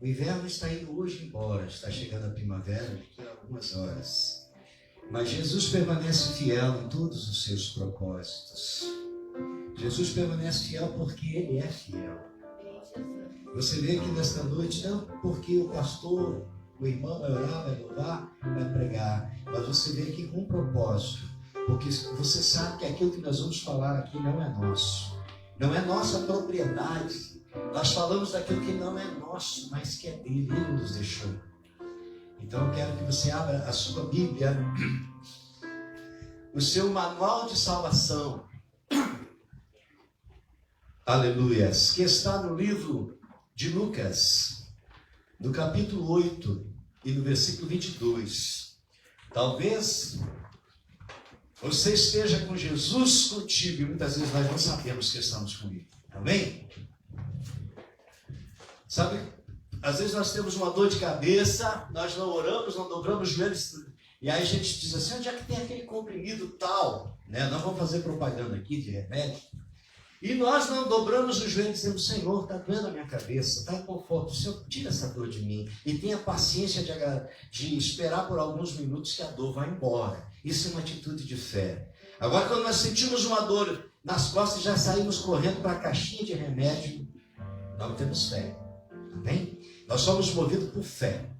O inverno está indo hoje embora, está chegando a primavera daqui a algumas horas. Mas Jesus permanece fiel em todos os seus propósitos. Jesus permanece fiel porque Ele é fiel. Você vê aqui nesta noite, não porque o pastor, o irmão vai orar, vai louvar, vai pregar, mas você vê aqui com um propósito, porque você sabe que aquilo que nós vamos falar aqui não é nosso, não é nossa propriedade. Nós falamos daquilo que não é nosso, mas que é dele, Ele nos deixou. Então eu quero que você abra a sua Bíblia, o seu manual de salvação, aleluias, que está no livro de Lucas, no capítulo 8 e no versículo 22. Talvez você esteja com Jesus contigo e muitas vezes nós não sabemos que estamos com Ele. Amém? Sabe, às vezes nós temos uma dor de cabeça, nós não oramos, não dobramos os joelhos, e aí a gente diz assim, onde é que tem aquele comprimido tal? Né? Não vamos fazer propaganda aqui de remédio. E nós não dobramos os joelhos dizendo, Senhor, está doendo a minha cabeça, está em conforto, Senhor, tira essa dor de mim. E tenha paciência de esperar por alguns minutos que a dor vai embora. Isso é uma atitude de fé. Agora, quando nós sentimos uma dor nas costas, já saímos correndo para a caixinha de remédio, não temos fé. Amém? Nós somos movidos por fé.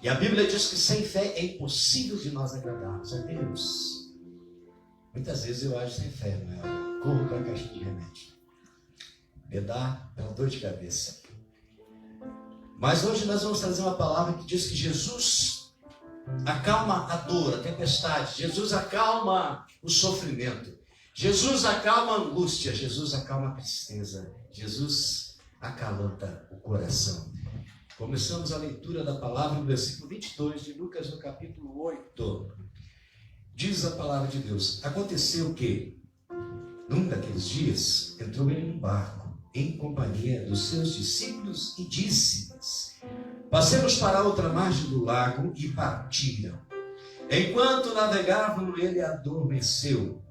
E a Bíblia diz que sem fé é impossível de nós agradarmos a Deus. Muitas vezes eu acho sem fé, não é? Corro para a caixinha de remédio. Me dá pela dor de cabeça. Mas hoje nós vamos trazer uma palavra que diz que Jesus acalma a dor, a tempestade. Jesus acalma o sofrimento. Jesus acalma a angústia. Jesus acalma a tristeza. Jesus acalanta o coração. Começamos a leitura da palavra no versículo 22 de Lucas, no capítulo 8. Diz a palavra de Deus: aconteceu que, num daqueles dias, entrou ele num barco, em companhia dos seus discípulos, e disse-lhes: passemos para a outra margem do lago, e partiram. Enquanto navegavam, ele adormeceu,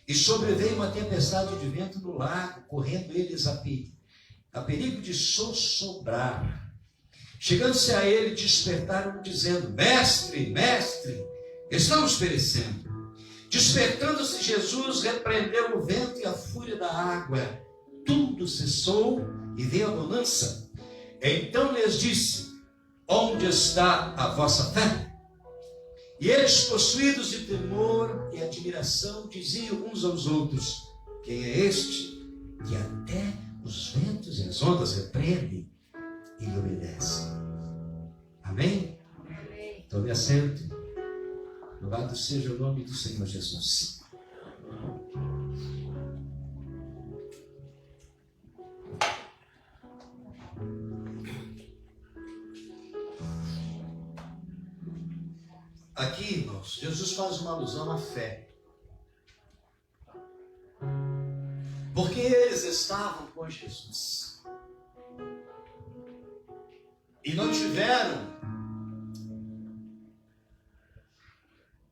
e sobreveio uma tempestade de vento no lago, correndo eles a perigo de sossobrar. Chegando-se a ele, despertaram, dizendo: mestre, mestre, estamos perecendo. Despertando-se Jesus, repreendeu o vento e a fúria da água. Tudo cessou e veio a bonança. Então lhes disse: onde está a vossa fé? E eles, possuídos de temor e admiração, diziam uns aos outros: quem é este que até os ventos e as ondas repreendem e lhe obedecem? Amém? Amém. Tome assento. Louvado seja o nome do Senhor Jesus. Aqui, irmãos, Jesus faz uma alusão à fé. Porque eles estavam com Jesus. E não tiveram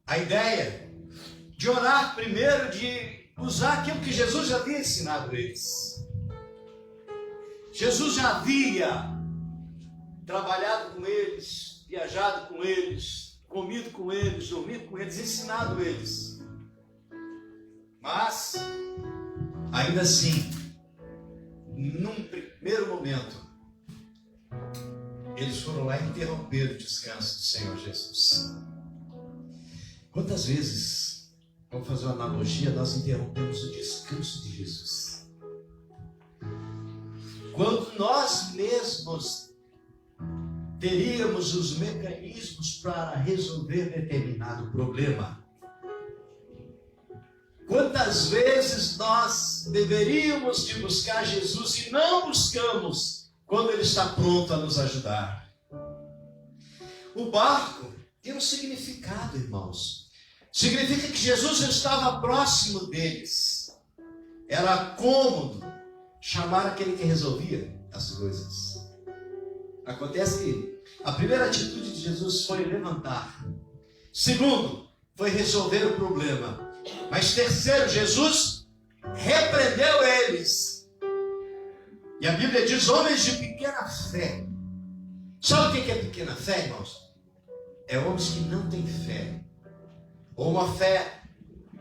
a ideia de orar primeiro, de usar aquilo que Jesus já havia ensinado eles. Jesus já havia trabalhado com eles, viajado com eles, comido com eles, dormido com eles, ensinado eles. Mas, ainda assim, num primeiro momento, eles foram lá interromper o descanso do Senhor Jesus. Quantas vezes, vamos fazer uma analogia, nós interrompemos o descanso de Jesus? Quando nós mesmos teríamos os mecanismos para resolver determinado problema. Quantas vezes nós deveríamos de buscar Jesus e não buscamos quando Ele está pronto a nos ajudar? O barco tem um significado, irmãos. Significa que Jesus estava próximo deles. Era cômodo chamar aquele que resolvia as coisas. Acontece que a primeira atitude de Jesus foi levantar. Segundo, foi resolver o problema. Mas terceiro, Jesus repreendeu eles. E a Bíblia diz: homens de pequena fé, Sabe o que é pequena fé, irmãos? É homens que não têm fé, ou uma fé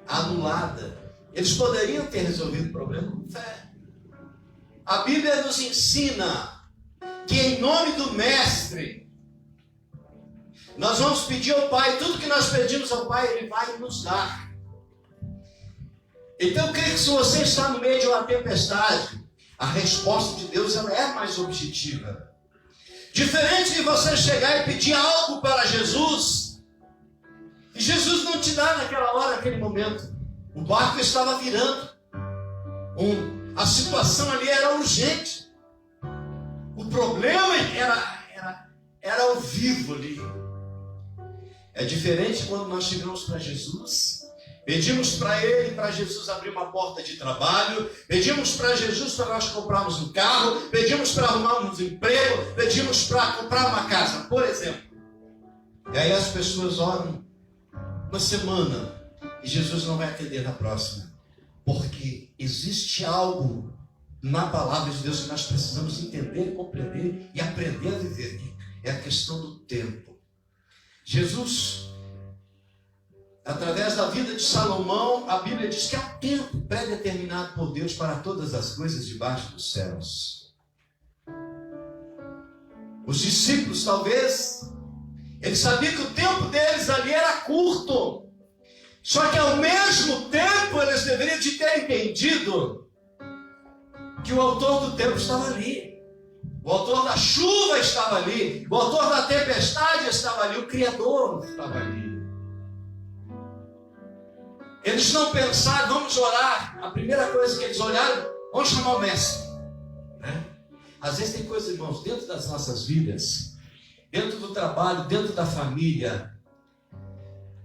anulada. Eles poderiam ter resolvido o problema com fé. A Bíblia nos ensina que em nome do Mestre, nós vamos pedir ao Pai, tudo que nós pedimos ao Pai, Ele vai nos dar. Então eu creio que se você está no meio de uma tempestade, a resposta de Deus ela é mais objetiva. Diferente de você chegar e pedir algo para Jesus, e Jesus não te dá naquela hora, naquele momento. O barco estava virando. A situação ali era urgente. O problema era ao vivo ali. É diferente quando nós chegamos para Jesus, pedimos para Ele, para Jesus abrir uma porta de trabalho, pedimos para Jesus para nós comprarmos um carro, pedimos para arrumarmos um emprego, pedimos para comprar uma casa, por exemplo. E aí as pessoas oram uma semana e Jesus não vai atender na próxima, porque existe algo na palavra de Deus que nós precisamos entender, compreender e aprender a viver. É a questão do tempo. Jesus, através da vida de Salomão, a Bíblia diz que há tempo pré-determinado por Deus para todas as coisas debaixo dos céus. Os discípulos, talvez, eles sabiam que o tempo deles ali era curto. Só que ao mesmo tempo eles deveriam de ter entendido que o autor do tempo estava ali. O autor da chuva estava ali. O autor da tempestade estava ali. O Criador estava ali. Eles não pensaram, vamos orar. A primeira coisa que eles olharam, vamos chamar o mestre. Às vezes tem coisas, irmãos, dentro das nossas vidas, dentro do trabalho, dentro da família,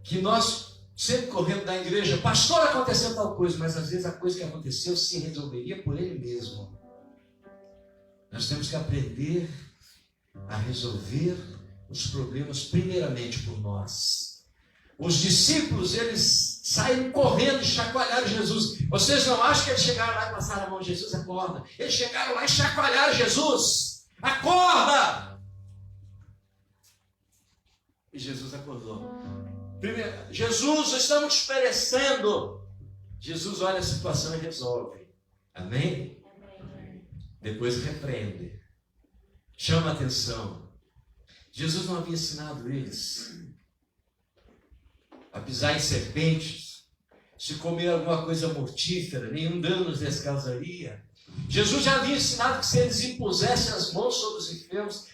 que nós sempre corremos da igreja, pastor, aconteceu tal coisa, mas às vezes a coisa que aconteceu se resolveria por ele mesmo. Nós temos que aprender a resolver os problemas primeiramente por nós. Os discípulos, eles saíram correndo e chacoalharam Jesus. Vocês não acham que eles chegaram lá e passaram a mão? Jesus, acorda. Eles chegaram lá e chacoalharam Jesus. Acorda! E Jesus acordou. Primeiro, Jesus, estamos perecendo. Jesus olha a situação e resolve. Amém? Depois repreende. Chama a atenção. Jesus não havia ensinado eles a pisar em serpentes, se comer alguma coisa mortífera, nenhum dano lhes causaria. Jesus já havia ensinado que se eles impusessem as mãos sobre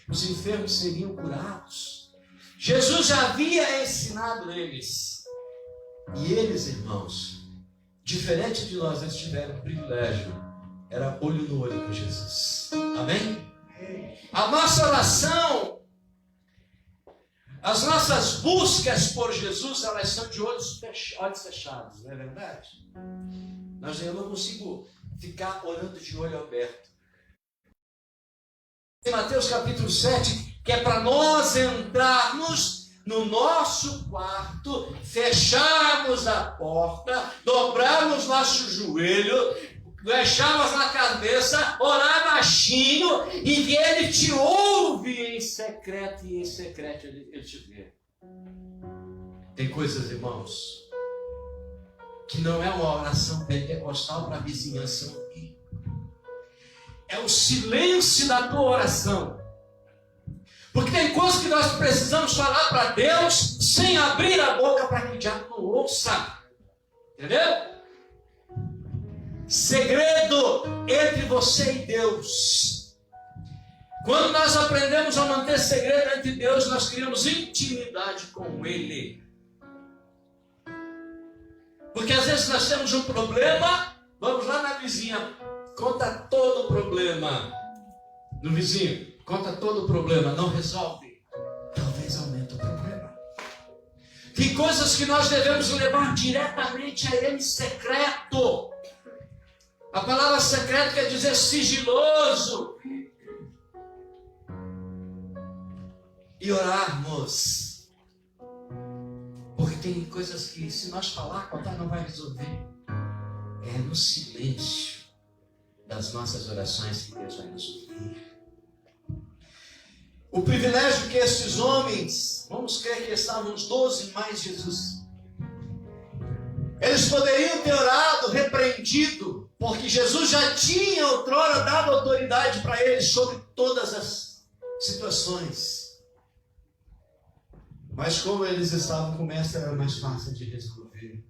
os enfermos seriam curados. Jesus já havia ensinado eles. E eles, irmãos, diferente de nós, eles tiveram o privilégio. Era olho no olho com Jesus. Amém? A nossa oração, as nossas buscas por Jesus, elas são de olhos fechados, não é verdade? Eu não consigo ficar orando de olho aberto. Em Mateus capítulo 7, que é para nós entrarmos no nosso quarto, fecharmos a porta, dobrarmos nosso joelho, deixarmos na cabeça, orar baixinho, e que Ele te ouve em secreto, e em secreto Ele te vê. Tem coisas, irmãos, que não é uma oração pentecostal para a vizinhança ouvir. É o silêncio da tua oração. Porque tem coisas que nós precisamos falar para Deus sem abrir a boca para que o diabo não ouça. Entendeu? Segredo entre você e Deus. Quando nós aprendemos a manter segredo entre Deus, nós criamos intimidade com Ele. Porque às vezes nós temos um problema, vamos lá na vizinha, conta todo o problema. No vizinho, conta todo o problema, não resolve. Talvez aumente o problema. Tem coisas que nós devemos levar diretamente a Ele secreto. A palavra secreto quer dizer sigiloso. E orarmos. Porque tem coisas que, se nós falar, contar, não vai resolver. É no silêncio das nossas orações que Deus vai nos ouvir. o privilégio que estes homens, vamos crer que estavam uns 12 mais Jesus, eles poderiam ter orado, repreendido, porque Jesus já tinha outrora dado autoridade para eles sobre todas as situações. Mas como eles estavam com o mestre, era mais fácil de resolver.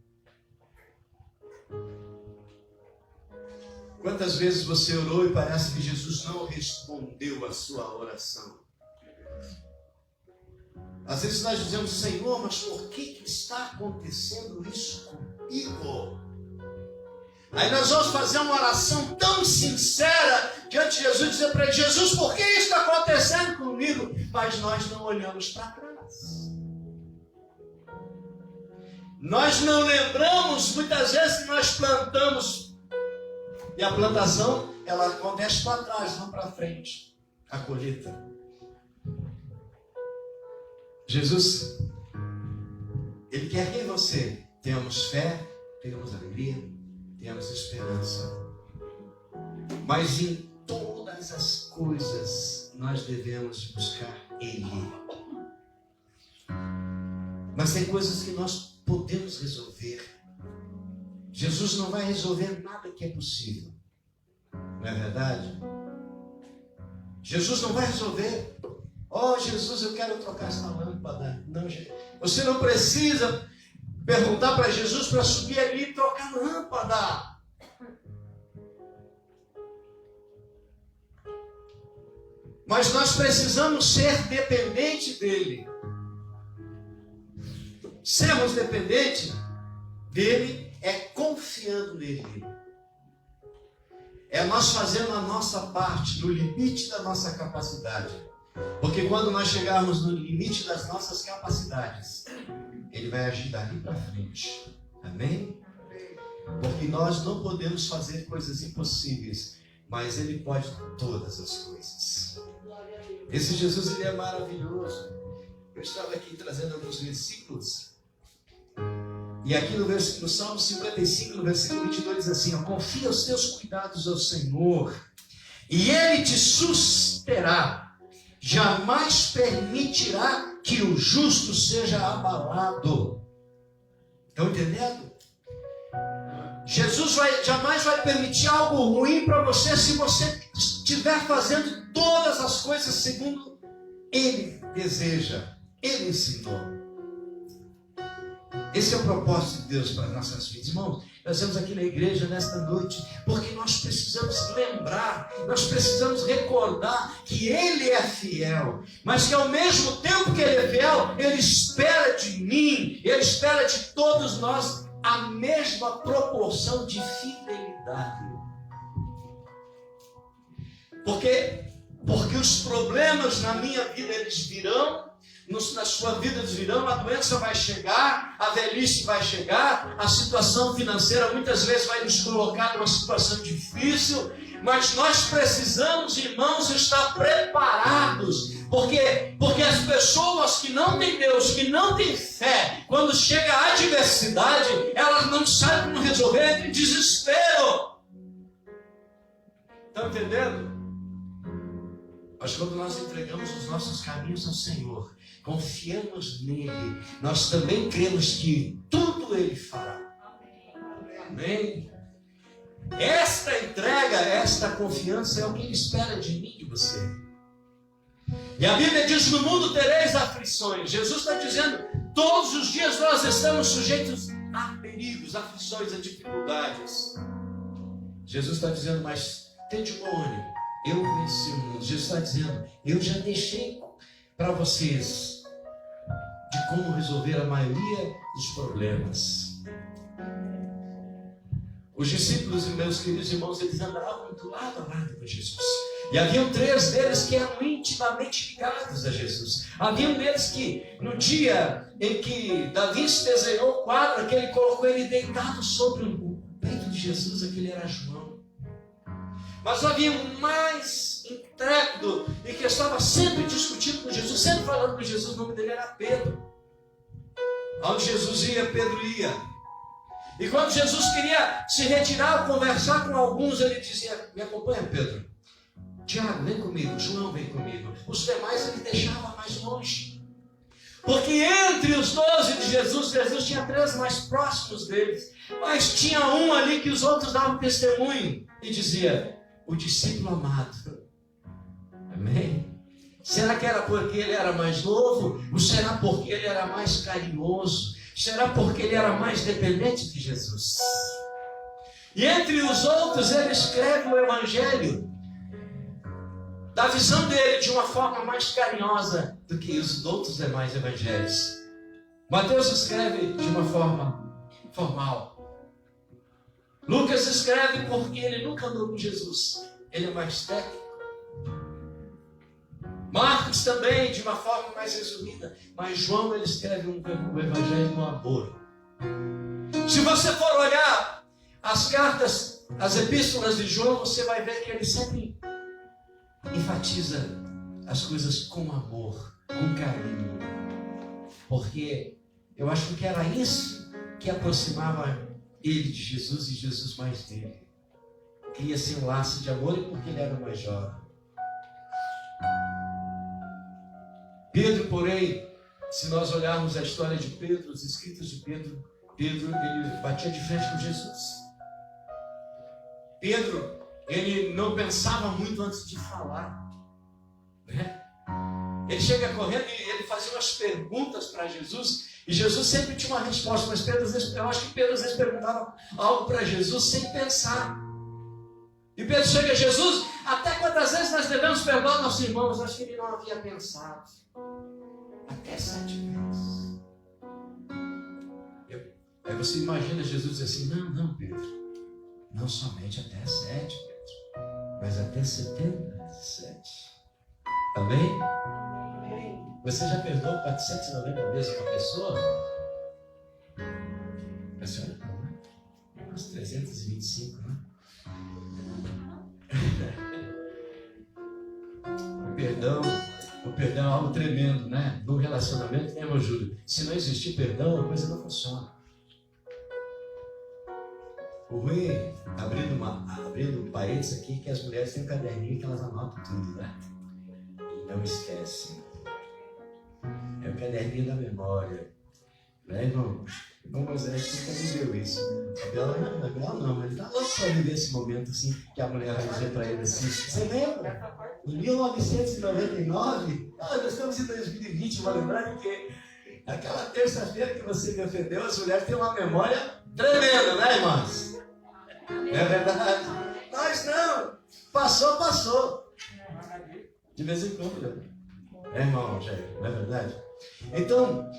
Quantas vezes você orou e parece que Jesus não respondeu a sua oração? Às vezes nós dizemos, Senhor, mas por que está acontecendo isso comigo? Aí nós vamos fazer uma oração tão sincera diante de Jesus, dizer para ele, Jesus, por que isso está acontecendo comigo? Mas nós não olhamos para trás. Nós não lembramos, muitas vezes, que nós plantamos. E a plantação, ela acontece para trás, não para frente. A colheita. Jesus, Ele quer que você tenhamos fé, tenhamos alegria, tenhamos esperança. Mas em todas as coisas, nós devemos buscar Ele. Mas tem coisas que nós podemos resolver. Jesus não vai resolver nada que é possível. Não é verdade? Jesus não vai resolver. Oh, Jesus, eu quero trocar essa lâmpada. Não, você não precisa perguntar para Jesus para subir ali e trocar a lâmpada. Mas nós precisamos ser dependentes dele. Sermos dependentes dele é confiando nele. É nós fazendo a nossa parte no limite da nossa capacidade. Porque quando nós chegarmos no limite das nossas capacidades, Ele vai agir dali para frente. Amém? Porque nós não podemos fazer coisas impossíveis, mas Ele pode todas as coisas. Esse Jesus, Ele é maravilhoso. Eu estava aqui trazendo alguns versículos. E aqui no Salmo 55, no versículo 22, diz assim, ó, confia os teus cuidados ao Senhor, e Ele te susterá, jamais permitirá que o justo seja abalado. Estão entendendo? Jesus jamais vai permitir algo ruim para você se você estiver fazendo todas as coisas segundo Ele deseja, Ele ensinou. Esse é o propósito de Deus para as nossas vidas. Irmãos, nós estamos aqui na igreja nesta noite porque nós precisamos lembrar, nós precisamos recordar que Ele é fiel, mas que ao mesmo tempo que Ele é fiel, Ele espera de mim, Ele espera de todos nós a mesma proporção de fidelidade. Porque os problemas na minha vida, eles virão, na sua vida eles virão, a doença vai chegar, a velhice vai chegar, a situação financeira muitas vezes vai nos colocar numa situação difícil, mas nós precisamos, irmãos, estar preparados, porque as pessoas que não têm Deus, que não têm fé, quando chega a adversidade, elas não sabem como resolver, tem desespero. Estão entendendo? Mas quando nós entregamos os nossos caminhos ao Senhor, confiamos nele, nós também cremos que tudo Ele fará. Amém? Esta entrega, esta confiança é o que Ele espera de mim e de você. E a Bíblia diz, no mundo tereis aflições. Jesus está dizendo, todos os dias nós estamos sujeitos a perigos, aflições, a dificuldades. Jesus está dizendo, mas tende bom ânimo. Eu venci o mundo. Jesus está dizendo, eu já deixei para vocês de como resolver a maioria dos problemas. Os discípulos e meus queridos irmãos, eles andavam do lado a lado com Jesus. E haviam 3 deles que eram intimamente ligados a Jesus. Haviam deles que, no dia em que Davi se desenhou o quadro, que ele colocou ele deitado sobre o peito de Jesus, aquele era João. Mas havia um mais intrépido e que estava sempre discutindo com Jesus, sempre falando com Jesus, o nome dele era Pedro. Onde Jesus ia, Pedro ia. E quando Jesus queria se retirar, conversar com alguns, ele dizia, me acompanha, Pedro. Tiago, vem comigo. João, vem comigo. Os demais ele deixava mais longe. Porque entre os 12 de Jesus, Jesus tinha 3 mais próximos deles. Mas tinha um ali que os outros davam testemunho e dizia: o discípulo amado. Amém? Será que era porque ele era mais novo? Ou será porque ele era mais carinhoso? Será porque ele era mais dependente de Jesus? E entre os outros ele escreve o Evangelho da visão dele de uma forma mais carinhosa do que os outros demais evangelhos. Mateus escreve de uma forma formal. Lucas escreve porque ele nunca andou com Jesus. Ele é mais técnico. Marcos também de uma forma mais resumida. Mas João ele escreve um evangelho no amor. Se você for olhar as cartas, as epístolas de João, você vai ver que ele sempre enfatiza as coisas com amor, com carinho. Porque eu acho que era isso que aproximava ele de Jesus e Jesus mais dele. Cria-se um laço de amor e porque ele era mais jovem. Pedro, porém, se nós olharmos a história de Pedro, os escritos de Pedro, ele batia de frente com Jesus. Pedro, ele não pensava muito antes de falar, né? Ele chega correndo e ele fazia umas perguntas para Jesus, e Jesus sempre tinha uma resposta, mas eu acho que Pedro às vezes perguntava algo para Jesus sem pensar. E Pedro chega a Jesus: até quantas vezes nós devemos perdoar nossos irmãos? Acho que ele não havia pensado. Até 7 vezes. Aí você imagina Jesus dizer assim: não, Pedro, não somente até 7, Pedro, mas até 77. Amém? Você já perdoou 490 vezes uma pessoa? A senhora não, né? Umas 325, né? O perdão é algo tremendo, né? No relacionamento, né, meu Júlio? Se não existir perdão, a coisa não funciona. O ruim, abrindo parênteses aqui, que as mulheres têm um caderninho que elas anotam tudo, né? E não esquecem. É o caderninho da memória. Né, irmão? Irmão Moisés nunca viveu isso, né? Gabriel não, ele tá louco para viver esse momento assim, que a mulher vai dizer para ele assim: você lembra? Em 1999, nós estamos em 2020, vou lembrar que aquela terça-feira que você me ofendeu, as mulheres têm uma memória tremenda, né, irmãos? É verdade. Nós não. Passou. De vez em quando, né? É, irmão, não é verdade? Então,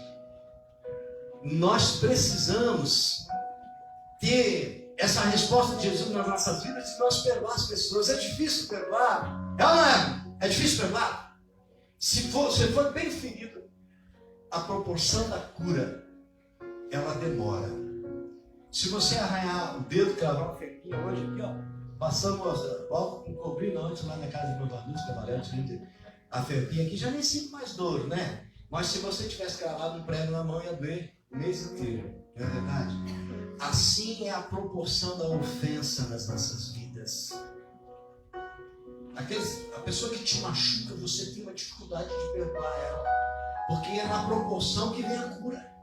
nós precisamos ter essa resposta de Jesus nas nossas vidas, de nós perdoar as pessoas. É difícil perdoar? É ou não é? É difícil perdoar? Se for bem ferido, a proporção da cura, ela demora. Se você arranhar o dedo, cravar uma ferquinha hoje aqui, ó, passamos com cobrir antes lá na casa do meu Vanus, trabalhando, a ferquinha aqui já nem sinto mais dor, né? Mas se você tivesse cravado um prego na mão, ia doer o mês inteiro. Não é verdade? Assim é a proporção da ofensa nas nossas vidas. A pessoa que te machuca, você tem uma dificuldade de perdoar ela, porque é na proporção que vem a cura.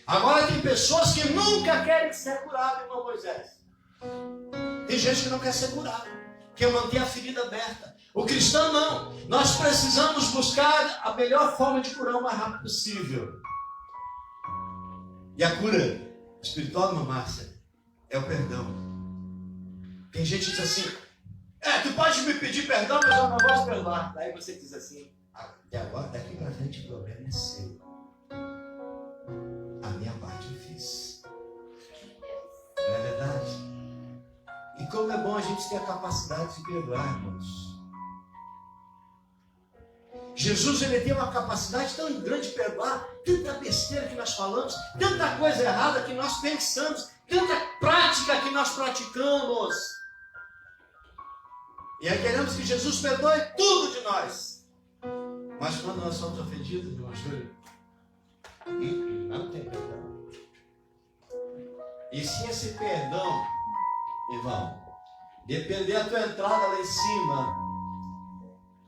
Agora tem pessoas que nunca querem ser curadas, irmão Moisés. Tem gente que não quer ser curada, quer manter a ferida aberta. O cristão não. Nós precisamos buscar a melhor forma de curar o mais rápido possível. E a cura espiritual, irmã Márcia, é o perdão. Tem gente que diz assim: tu pode me pedir perdão, mas eu não vou te perdoar. Daí você diz assim: até agora, daqui para frente o problema é seu. A minha parte eu fiz. Não é verdade? E como é bom a gente ter a capacidade de perdoar, irmãos. Jesus, ele tem uma capacidade tão grande de perdoar tanta besteira que nós falamos, tanta coisa errada que nós pensamos, tanta prática que nós praticamos. E aí queremos que Jesus perdoe tudo de nós. Mas quando nós somos ofendidos, irmão Júlio, não tem perdão. E se esse perdão, irmão, depender da tua entrada lá em cima,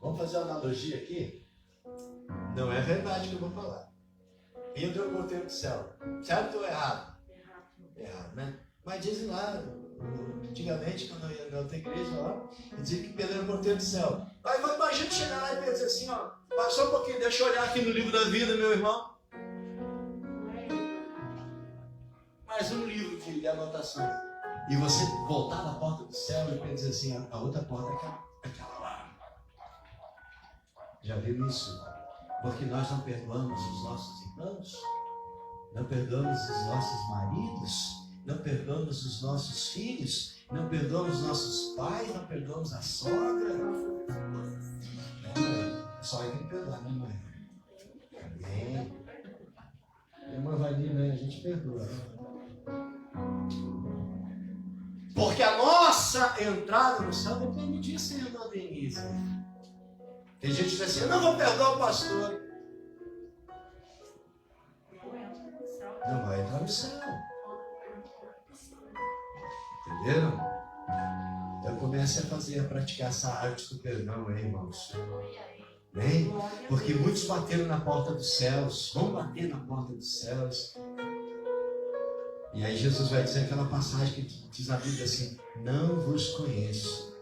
Vamos fazer uma analogia aqui? Não é verdade que eu vou falar. Entra o porteiro do céu. Certo ou errado? Errado, né? Mas dizem lá, antigamente, quando eu ia na outra igreja lá, dizia que Pedro era o porteiro do céu. Aí imagina chegar lá e Pedro dizer assim, ó, só um pouquinho, deixa eu olhar aqui no livro da vida, meu irmão. Mais um livro de anotações. E você voltar na porta do céu e Pedro dizer assim, a outra porta é aquela lá. Já viu isso? Porque nós não perdoamos os nossos irmãos, não perdoamos os nossos maridos, não perdoamos os nossos filhos, não perdoamos os nossos pais, não perdoamos a sogra. Só aí tem que perdoar, né, mãe? Amém. Irmã Vanina, a gente perdoa. Porque a nossa entrada no céu depende disso, irmã Denise. Tem gente que diz assim, eu não vou perdoar o pastor. Não vai entrar no céu. Entenderam? Então comece a praticar essa arte do perdão, hein, irmãos? Bem? Porque muitos bateram na porta dos céus, vão bater na porta dos céus. E aí Jesus vai dizer aquela passagem que diz na Bíblia assim, não vos conheço.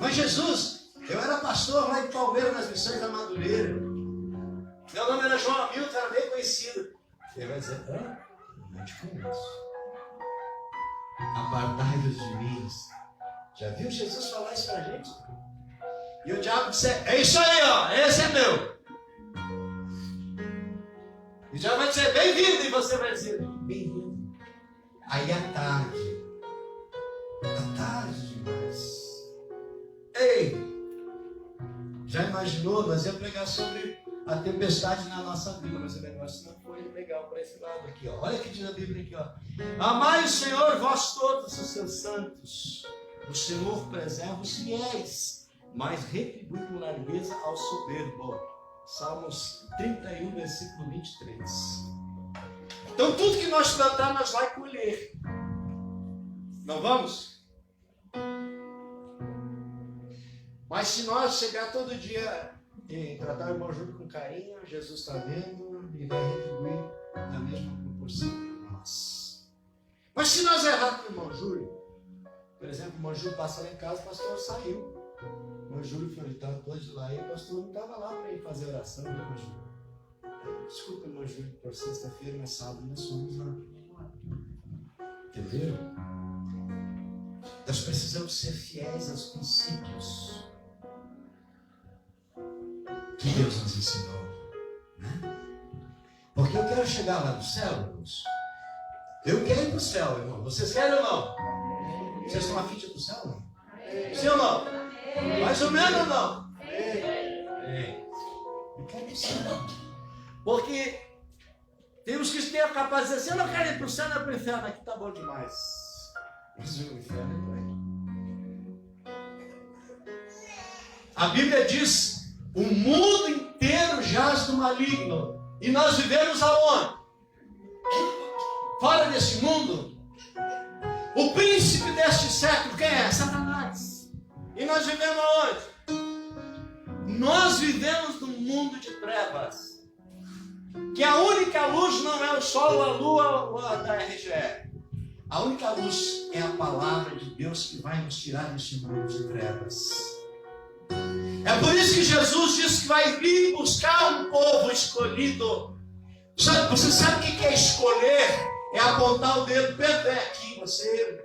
Mas Jesus, eu era pastor lá em Palmeiras, nas Missões da Madureira. Meu nome era João Hamilton, era bem conhecido. Ele vai dizer, não te conheço. Apartai-vos de mim. Já viu Jesus falar isso pra gente? E o diabo disse, é isso aí, ó, esse é meu. E o diabo vai dizer, bem-vindo, e você vai dizer, bem-vindo. Aí é tarde demais. Ei, já imaginou? Nós íamos pregar sobre a tempestade na nossa vida, mas o negócio não foi legal para esse lado aqui, ó. Olha o que diz a Bíblia aqui, ó. Amai o Senhor, vós todos os seus santos. O Senhor preserva os fiéis, mas retribui com largueza ao soberbo. Salmos 31, versículo 23. Então tudo que nós plantar, nós vamos colher. Não vamos? Mas se nós chegar todo dia e tratar o irmão Júlio com carinho, Jesus está vendo e vai retribuir na mesma proporção para nós. Mas se nós errarmos com o irmão Júlio, por exemplo, o irmão Júlio passa lá em casa, o pastor saiu. O irmão Júlio foi estar todos lá e o pastor não estava lá para ir fazer oração, né, irmão Júlio? Desculpa, irmão Júlio, por sexta-feira, mas sábado nós fomos lá. Entenderam? Nós precisamos ser fiéis aos princípios que Deus nos ensinou, né? Porque eu quero chegar lá no céu, irmãos. Eu quero ir para o céu, irmão. Vocês querem ou não? Vocês estão afim de ir para o céu, não? Sim ou não? Mais ou menos ou não? Eu quero ir para o céu. Porque temos que ter a capacidade de dizer, eu não quero ir para o céu, não é para o inferno. Aqui está bom demais. Mas o inferno é por aí. A Bíblia diz, o mundo inteiro jaz do maligno. E nós vivemos aonde? Fora desse mundo. O príncipe deste século, quem é? Satanás. E nós vivemos aonde? Nós vivemos num mundo de trevas. Que a única luz não é o sol, a lua ou a da RGE. A única luz é a palavra de Deus que vai nos tirar deste mundo de trevas. É por isso que Jesus disse que vai vir buscar um povo escolhido. Você sabe o que é escolher? É apontar o dedo, Pedro, é aqui, você...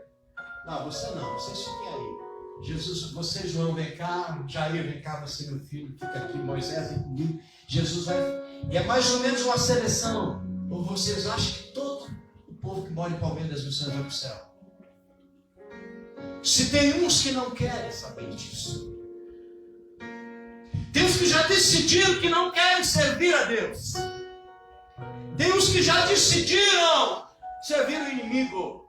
Não, você não, você fica aí. Jesus, você, João, vem cá, Jair, vem cá, você, meu filho, fica aqui, Moisés, vem comigo. Jesus vai... E é mais ou menos uma seleção. Ou vocês acham que todo o povo que mora em Palmeiras das Missões vai para o céu? Se tem uns que não querem saber disso. Tem uns que já decidiram que não querem servir a Deus. Tem uns que já decidiram servir o inimigo.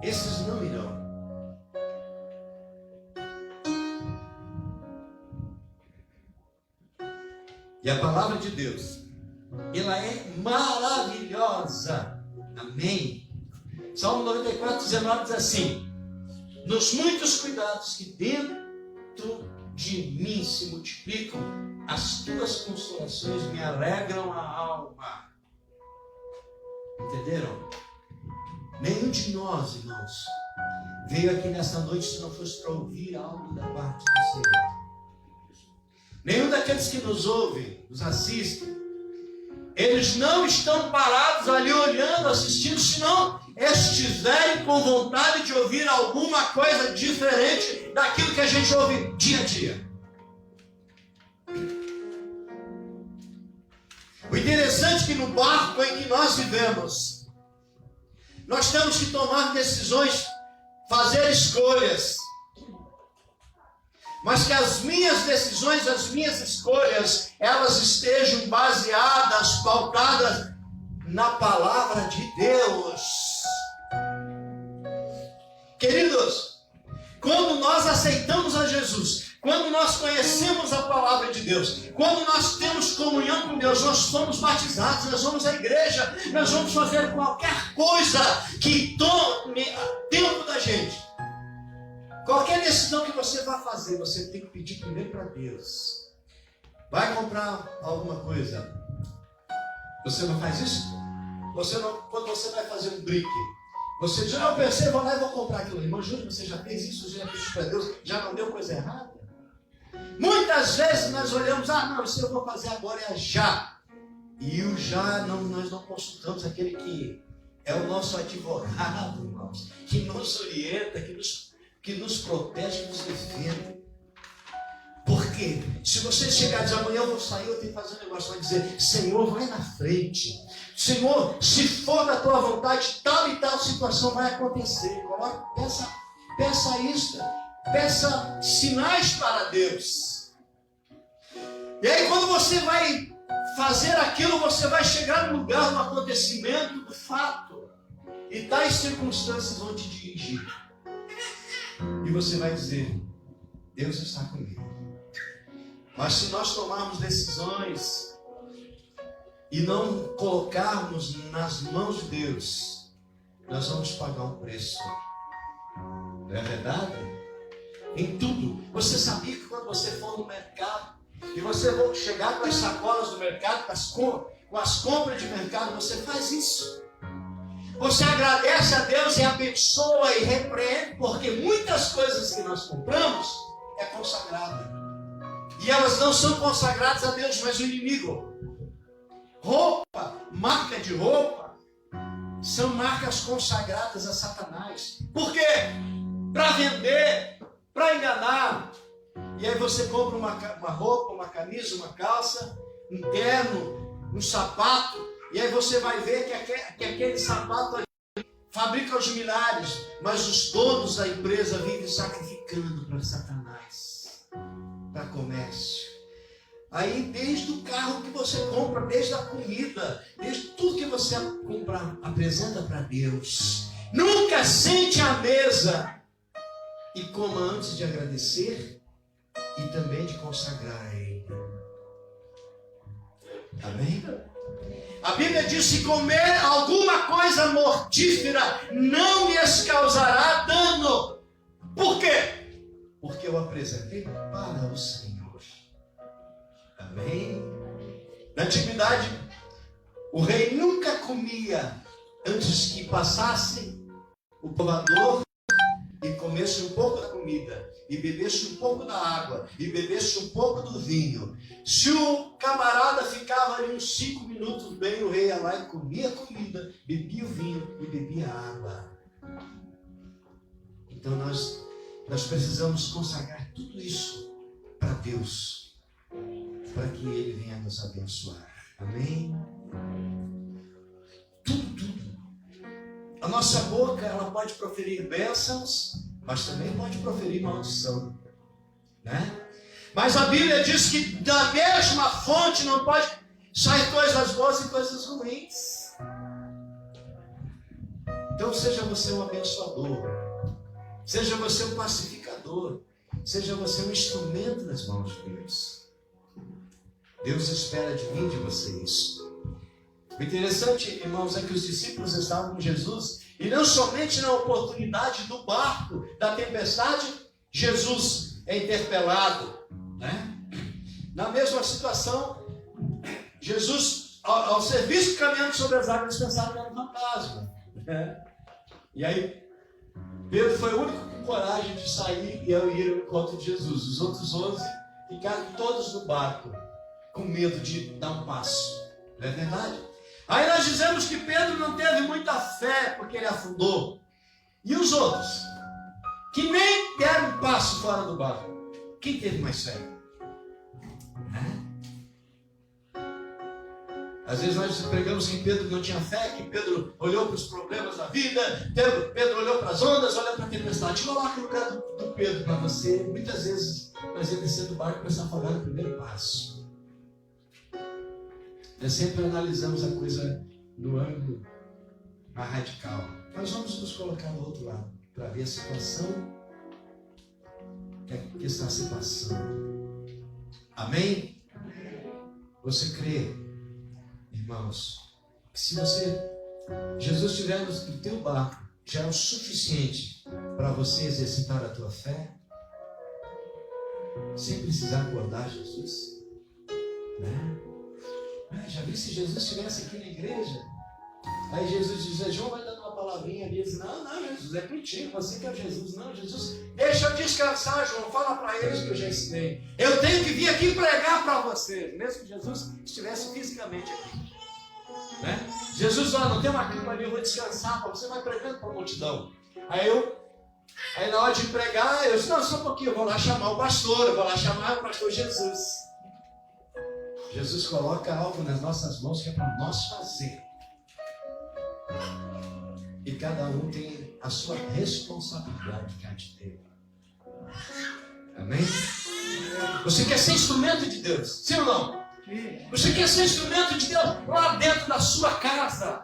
Esses não irão. E a palavra de Deus, ela é maravilhosa. Amém? Salmo 94, 19 diz assim: nos muitos cuidados que dentro de mim se multiplicam, as tuas consolações me alegram a alma. Entenderam? Nenhum de nós, irmãos, veio aqui nessa noite se não fosse para ouvir algo da parte do Senhor. Nenhum daqueles que nos ouvem, nos assistem, eles não estão parados ali olhando, assistindo, se não estiverem com vontade de ouvir alguma coisa diferente daquilo que a gente ouve dia a dia. O interessante é que no barco em que nós vivemos, nós temos que tomar decisões, fazer escolhas. Mas que as minhas decisões, as minhas escolhas, elas estejam baseadas, pautadas na palavra de Deus. Queridos, quando nós aceitamos a Jesus, quando nós conhecemos a palavra de Deus, quando nós temos comunhão com Deus, nós somos batizados, nós vamos à igreja, nós vamos fazer qualquer coisa que tome tempo da gente. Qualquer decisão que você vá fazer, você tem que pedir primeiro para Deus. Vai comprar alguma coisa, você não faz isso? Você não, quando você vai fazer um brinque, você diz, eu pensei, vou lá e vou comprar aquilo. Irmão, juro que você já fez isso, já fez para Deus, já não deu coisa errada? Muitas vezes nós olhamos, não, isso eu vou fazer agora é já. E o já, nós não consultamos aquele que é o nosso advogado, irmãos, que nos orienta, que nos protege, que nos defende. Porque se você chegar e dizer, amanhã eu vou sair, eu tenho que fazer um negócio, vai dizer, Senhor, vai na frente. Senhor, se for da tua vontade, tal e tal situação vai acontecer. Peça isso, peça sinais para Deus. E aí quando você vai fazer aquilo, você vai chegar no lugar do acontecimento, do fato. E tais circunstâncias vão te dirigir. E você vai dizer, Deus está comigo. Mas se nós tomarmos decisões e não colocarmos nas mãos de Deus, nós vamos pagar um preço. Não é verdade? Em tudo. Você sabia que quando você for no mercado e você for chegar com as sacolas do mercado, com as compras de mercado, você faz isso. Você agradece a Deus e abençoa e repreende, porque muitas coisas que nós compramos é consagrada. E elas não são consagradas a Deus, mas o inimigo. Roupa, marca de roupa, são marcas consagradas a Satanás. Por quê? Para vender, para enganar. E aí você compra uma roupa, uma camisa, uma calça, um terno, um sapato. E aí você vai ver que aquele sapato ali fabrica os milhares, mas os donos da empresa vivem sacrificando para Satanás, para comércio. Aí desde o carro que você compra, desde a comida, desde tudo que você compra, apresenta para Deus. Nunca sente à mesa e coma antes de agradecer e também de consagrar a Ele. Amém? A Bíblia diz, se comer alguma coisa mortífera, não lhes causará dano. Por quê? Porque eu apresentei para o Senhor. Amém? Na antiguidade, o rei nunca comia antes que passasse o provador e comesse um pouco da comida, e bebesse um pouco da água, e bebesse um pouco do vinho. Se o camarada ficava ali uns 5 minutos bem, o rei ia lá e comia a comida, bebia o vinho e bebia a água. Então nós precisamos consagrar tudo isso para Deus, para que Ele venha nos abençoar. Amém? Tudo. A nossa boca, ela pode proferir bênçãos, mas também pode proferir maldição, né? Mas a Bíblia diz que da mesma fonte não pode sair coisas boas e coisas ruins. Então seja você um abençoador, seja você um pacificador, seja você um instrumento nas mãos de Deus. Deus espera de mim, de você isso. O interessante, irmãos, é que os discípulos estavam com Jesus e não somente na oportunidade do barco, da tempestade, Jesus é interpelado, né? Na mesma situação, Jesus, ao ser visto caminhando sobre as águas, pensava que era um fantasma, né? E aí, Pedro foi o único com coragem de sair e ir ao encontro de Jesus. Os outros 11 ficaram todos no barco, com medo de dar um passo. Não é verdade? Aí nós dizemos que Pedro não teve muita fé porque ele afundou. E os outros, que nem deram um passo fora do barco, quem teve mais fé? Às vezes nós pregamos que Pedro não tinha fé, que Pedro olhou para os problemas da vida, Pedro olhou para as ondas, olhou para a tempestade. Coloca o lugar do Pedro para você. Muitas vezes nós ia descer do barco e começar a afogar no primeiro passo. Nós sempre analisamos a coisa no ângulo mais radical. Nós vamos nos colocar do outro lado para ver a situação que está se passando. Amém? Você crê, irmãos, que se Jesus estiver no teu barco, já é o suficiente para você exercitar a tua fé, sem precisar acordar Jesus, né? Já vi se Jesus estivesse aqui na igreja, aí Jesus dizia, João vai dando uma palavrinha ali, diz, não, Jesus, é contigo, você que é Jesus. Não, Jesus, deixa eu descansar, João, fala para eles que eu já ensinei. Eu tenho que vir aqui pregar para vocês, mesmo que Jesus estivesse fisicamente aqui, né? Jesus, não tem uma clima ali, eu vou descansar, você vai pregando para a multidão. Aí na hora de pregar, eu disse, não, só um pouquinho, eu vou lá chamar o pastor, eu vou lá chamar o pastor Jesus. Jesus coloca algo nas nossas mãos que é para nós fazer. E cada um tem a sua responsabilidade diante dele. Amém? Você quer ser instrumento de Deus? Sim ou não? Você quer ser instrumento de Deus lá dentro da sua casa?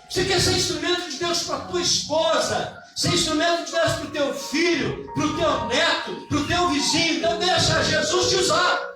Você quer ser instrumento de Deus para a tua esposa? Ser instrumento de Deus para o teu filho, para o teu neto, para o teu vizinho? Então deixa Jesus te usar.